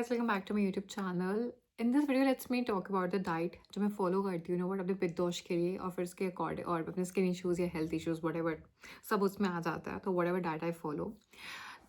guys, welcome back to my YouTube channel. In this video, let's me talk about the diet जो मैं follow करती हूँ ना what अपने पित्तदोष के लिए और फिर इसके अकॉर्डिंग और अपने स्किन इश्यूज या हेल्थ इश्यूज whatever सब उसमें आ जाता है तो whatever diet I follow.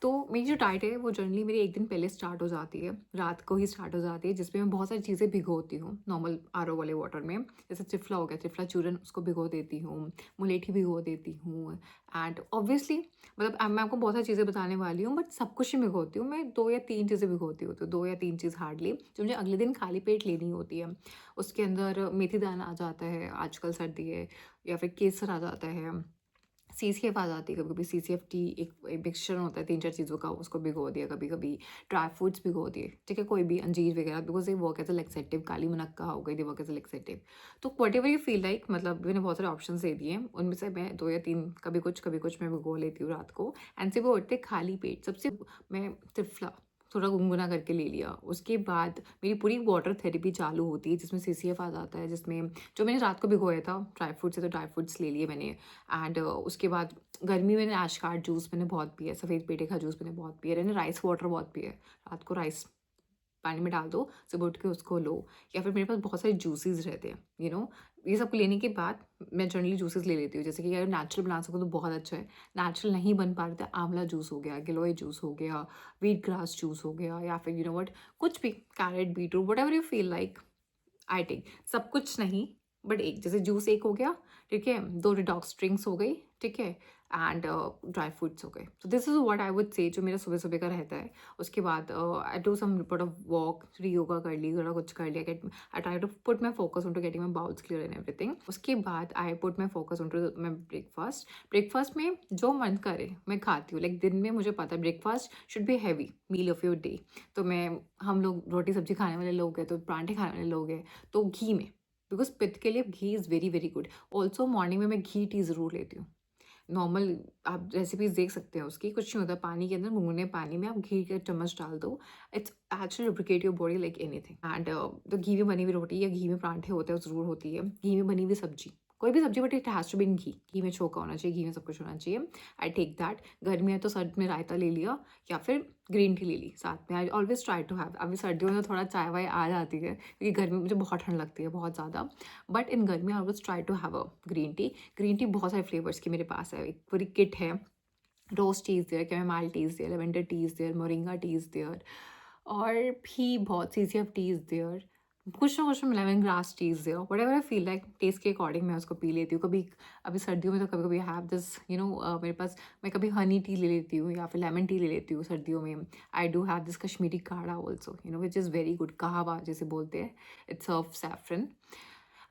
तो मेरी जो डाइट है वो जनरली मेरी एक दिन पहले स्टार्ट हो जाती है, रात को ही स्टार्ट हो जाती है, जिसमें मैं बहुत सारी चीज़ें भिगोती हूँ नॉर्मल आर ओ वाले वाटर में। जैसे त्रिफला हो गया, त्रिफला चूरन उसको भिगो देती हूँ, मुलेठी भिगो देती हूँ। एंड ऑब्वियसली मतलब मैं आपको बहुत सारी चीज़ें बताने वाली हूँ, बट सब कुछ ही भिगोती हूँ मैं। 2 या 3 चीज़ें भिगोती हूँ, तो 2 या 3 चीज़ हार्डली जो मुझे अगले दिन खाली पेट लेनी होती है। उसके अंदर मेथी दाना आ जाता है, आजकल सर्दी है, या फिर केसर आ जाता है, CCF आ जाती है कभी कभी। CCF टी एक मिक्सचर होता है 3-4 चीज़ों का, उसको भिगो दिया कभी कभी। ड्राई फ्रूट्स भिगो दिए, ठीक है, कोई भी अंजीर वगैरह, because they work as a laxative. काली मुनक्का हो गई, they work as a laxative. तो whatever you feel like, मतलब मैंने बहुत सारे ऑप्शन दे दिए, उनमें से मैं 2 या 3 कभी कुछ मैं भिगो लेती हूँ रात को। एंड से वो उठते खाली पेट सबसे मैं त्रिफला थोड़ा गुनगुना करके ले लिया। उसके बाद मेरी पूरी वाटर थेरेपी चालू होती है, जिसमें CCF आ जाता है, जिसमें जो मैंने रात को भिगोया था ड्राई फ्रूट्स से, तो ड्राई फ्रूट्स ले लिए मैंने। एंड उसके बाद गर्मी में ऐश कार्ड जूस मैंने बहुत पिया, सफ़ेद पेटे का जूस मैंने बहुत पिया, मैंने राइस वाटर बहुत पिया। रात को राइस पानी में डाल दो, सुबह उठ के उसको लो। या फिर मेरे पास बहुत सारे जूसेस रहते हैं, ये सब लेने के बाद मैं जनरली जूसेस ले लेती हूँ। जैसे कि अगर नेचुरल बना सको तो बहुत अच्छा है। नेचुरल नहीं बन पा रहे तो आंवला जूस हो गया, गिलोय जूस हो गया, व्हीट ग्रास जूस हो गया, या फिर वट कुछ भी, carrot, beetroot, whatever you feel like I take. सब कुछ नहीं, बट एक जैसे जूस एक हो गया, ठीक है, 2 डिटॉक्स ड्रिंक्स हो गई, ठीक है, एंड ड्राई फ्रूट्स हो गए। तो this is what I would say जो मेरा सुबह सुबह का रहता है। उसके बाद I do some bit of walk, free yoga कर ली, थोड़ा कुछ कर लिया, get I try to put my focus on to getting my bowels clear and everything. उसके बाद I put my focus on to my breakfast. Breakfast में जो मन करे मैं खाती हूँ। लाइक दिन में मुझे पता है breakfast should be heavy meal of your day. तो हम लोग रोटी सब्जी खाने वाले लोग हैं, तो परांठे खाने वाले लोग हैं, तो घी में, बिकॉज पित्त के लिए घी is very very good. Also morning में मैं घी टी ज़रूर लेती हूँ। नॉर्मल आप रेसिपीज देख सकते हैं उसकी, कुछ नहीं होता, पानी के अंदर गुनगुने पानी में आप घी का चम्मच डाल दो। It's actually lubricate your body like anything. And तो घी में बनी हुई रोटी या घी में परांठे होते हैं, ज़रूर होती है। घी में बनी हुई सब्जी, कोई भी सब्जी, but it has to be in ghee. घी में छोका होना चाहिए, घी में सब कुछ होना चाहिए। I take that. गर्मी है तो सर्द में रायता ले लिया, या फिर ग्रीन टी ले ली साथ में। I always try to have. अभी सर्दियों में तो थोड़ा चाय वाय आ जाती है, क्योंकि गर्मी में मुझे बहुत ठंड लगती है, बहुत ज़्यादा। बट इन गर्मी I always try to have a green tea. Green tea बहुत सारे फ्लेवर्स की मेरे पास है, एक पूरी किट है। Rose tea is there, chamomile tea is there, lavender tea is there, moringa tea is there, और भी बहुत CCF टी इज़ देयर। कुछ ना कुछ lemon grass tea is there, whatever I feel like, taste के according मैं उसको P लेती हूँ। कभी अभी सर्दियों में तो कभी कभी हैव दिस मेरे पास, मैं कभी हनी टी ले लेती हूँ, या फिर लेमन टी ले लेती हूँ सर्दियों में। I do have this Kashmiri kadha also, which is very good, कहवा जैसे बोलते हैं। It's of saffron.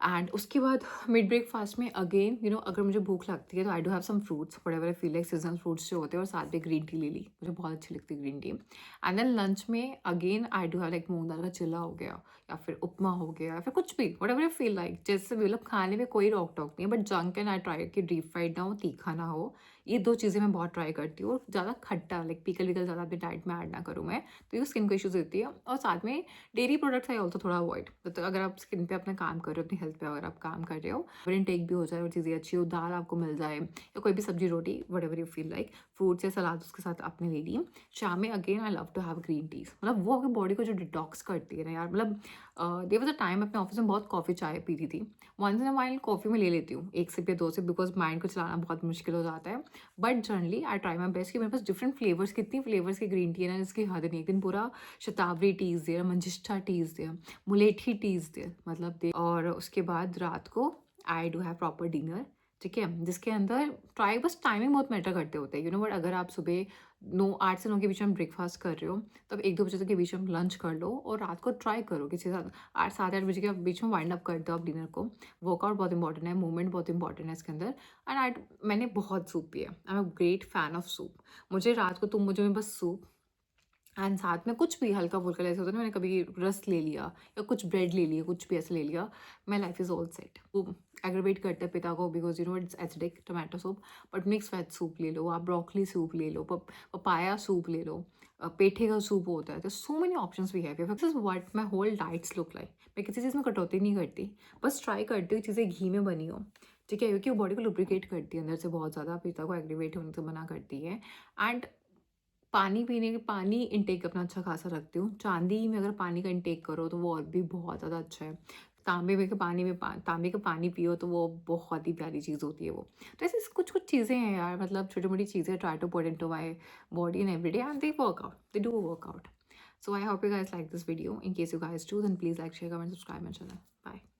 एंड उसके बाद मिड ब्रेकफास्ट में अगेन अगर मुझे भूख लगती है तो I do have some fruits, whatever I feel like, seasonal fruits जो होते हैं, और साथ में ग्रीन टी ले ली, मुझे बहुत अच्छी लगती है green tea. And then lunch में again I do have like मूंग दाल का चिल्ला हो गया, या फिर उपमा हो गया, या फिर कुछ भी, व्हाटएवर आई फील लाइक। जैसे मतलब खाने में कोई रोक टोक नहीं है, but junk and I try कि डीप फ्राइड ना हो, तीखा ना हो। ये 2 चीज़ें मैं बहुत ट्राई करती हूँ। ज़्यादा खट्टा लाइक पिकल विकल ज़्यादा अपनी डाइट में ऐड ना करूँ मैं, तो ये स्किन को इशूज़ देती है। और साथ में डेयरी प्रोडक्ट्स आई ऑल्सो थोड़ा अवॉइड। तो अगर आप स्किन पे अपना काम कर रहे हो, अपनी हेल्थ पे अगर आप काम कर रहे हो, ब्रेन टेक भी हो जाए और चीज़ें अच्छी हो, दाल आपको मिल जाए, या कोई भी सब्जी रोटी, whatever you feel like, fruits या सलाद उसके साथ आपने ले ली। शाम में again I love to have green teas, मतलब वो आपकी बॉडी को जो डिटॉक्स करती है ना यार। मतलब देयर वाज अ टाइम अपने ऑफिस में बहुत कॉफ़ी चाय पीती थी। Once in a while coffee में ले लेती हूँ 1 सिप या 2 सिप, बिकॉज माइंड को चलाना बहुत मुश्किल हो जाता है। But generally I try my best कि मेरे पास डिफरेंट फ्लेवर्स, कितनी फ्लेवर्स की ग्रीन टी है ना, जिसकी हद नहीं। एक दिन पूरा शतावरी टीज दिया, मंजिष्ठा टीज दिया, मुलेठी टीज दिया, मतलब दे। और उसके बाद रात को आई डू हैव प्रॉपर डिनर, ठीक है, जिसके अंदर ट्राई, बस टाइमिंग बहुत मैटर करते होते हैं। बट अगर आप सुबह 8 से 9 के बीच में ब्रेकफास्ट कर रहे हो, तब 1-2 बजे तक के बीच में लंच कर लो, और रात को ट्राई करो किसी साथ 8, 7, 8 बजे के बीच में वाइंड अप कर दो आप डिनर को। वर्कआउट बहुत इंपॉर्टेंट है, मूवमेंट बहुत इंपॉर्टेंट है इसके अंदर। एंड मैंने बहुत सूप पिया, I am a great fan of soup. मुझे रात को मुझे बस सूप एंड साथ में कुछ भी हल्का फुल्का ऐसे होता है ना, मैंने कभी रस ले लिया या कुछ ब्रेड ले लिया, कुछ भी ऐसे ले लिया, my life is all set. वो एग्रीवेट करता है पिता को, because it's acidic, tomato soup. But mix veg soup ले लो आप, ब्रोकली सूप ले लो, पपाया सूप ले लो, पेठे का सूप होता है। तो so many options we have. This is what my whole diets look like. मैं किसी चीज़ में कटौती नहीं करती, बस ट्राई करती हूँ चीज़ें घी में बनी हो, ठीक है, क्योंकि वो बॉडी को लुब्रिकेट करती है अंदर से बहुत ज़्यादा, पिता को एग्रीवेट होने से मना करती है। एंड पानी इंटेक अपना अच्छा खासा रखती हूँ। चांदी में अगर पानी का इंटेक करो तो वो और भी बहुत ज़्यादा अच्छा है। तांबे का पानी पियो तो वो बहुत ही प्यारी चीज़ होती है वो। तो ऐसी कुछ-कुछ चीज़ें हैं यार, मतलब छोटी-मोटी चीज़ें try to put into my body in every day, and they work out. They do work out. So I hope you guys like this video. In case you guys do, then please like, share, comment, subscribe my channel. Bye.